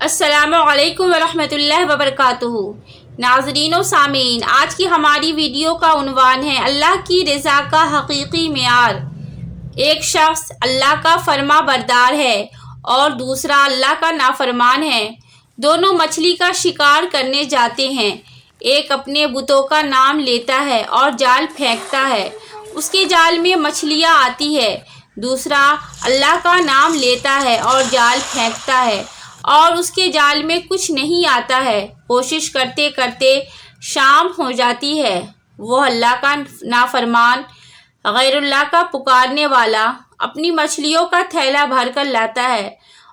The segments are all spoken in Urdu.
السلام علیکم ورحمۃ اللہ وبرکاتہ۔ ناظرین و سامعین، آج کی ہماری ویڈیو کا عنوان ہے اللہ کی رضا کا حقیقی معیار۔ ایک شخص اللہ کا فرما بردار ہے اور دوسرا اللہ کا نافرمان ہے۔ دونوں مچھلی کا شکار کرنے جاتے ہیں۔ ایک اپنے بتوں کا نام لیتا ہے اور جال پھینکتا ہے، اس کے جال میں مچھلیاں آتی ہے۔ دوسرا اللہ کا نام لیتا ہے اور جال پھینکتا ہے اور اس کے جال میں کچھ نہیں آتا ہے۔ کوشش کرتے کرتے شام ہو جاتی ہے۔ وہ اللہ کا نافرمان، غیر اللہ کا پکارنے والا اپنی مچھلیوں کا تھیلا بھر کر لاتا ہے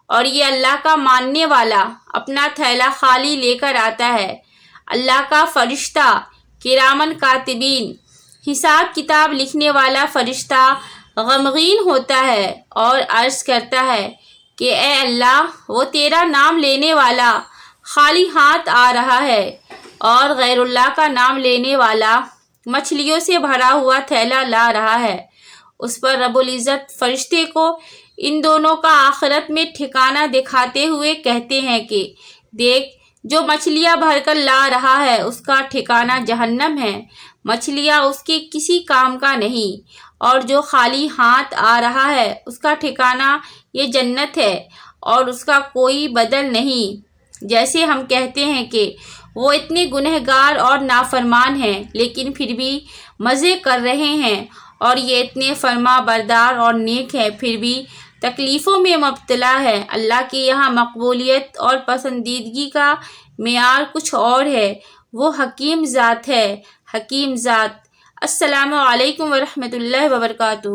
اور یہ اللہ کا ماننے والا اپنا تھیلا خالی لے کر آتا ہے۔ اللہ کا فرشتہ کرامن کاتبین، حساب کتاب لکھنے والا فرشتہ غمگین ہوتا ہے اور عرض کرتا ہے کہ اے اللہ، وہ تیرا نام لینے والا خالی ہاتھ آ رہا ہے اور غیر اللہ کا نام لینے والا مچھلیوں سے بھرا ہوا تھیلا لا رہا ہے۔ اس پر رب العزت فرشتے کو ان دونوں کا آخرت میں ٹھکانہ دکھاتے ہوئے کہتے ہیں کہ دیکھ، جو مچھلیاں بھر کر لا رہا ہے اس کا ٹھکانہ جہنم ہے، مچھلیاں اس کے کسی کام کا نہیں، اور جو خالی ہاتھ آ رہا ہے اس کا ٹھکانہ یہ جنت ہے اور اس کا کوئی بدل نہیں۔ جیسے ہم کہتے ہیں کہ وہ اتنے گنہگار اور نافرمان ہیں لیکن پھر بھی مزے کر رہے ہیں، اور یہ اتنے فرما بردار اور نیک ہیں پھر بھی تکلیفوں میں مبتلا ہے۔ اللہ کے یہاں مقبولیت اور پسندیدگی کا معیار کچھ اور ہے۔ وہ حکیم ذات ہے، حکیم ذات۔ السلام علیکم ورحمۃ اللہ وبرکاتہ۔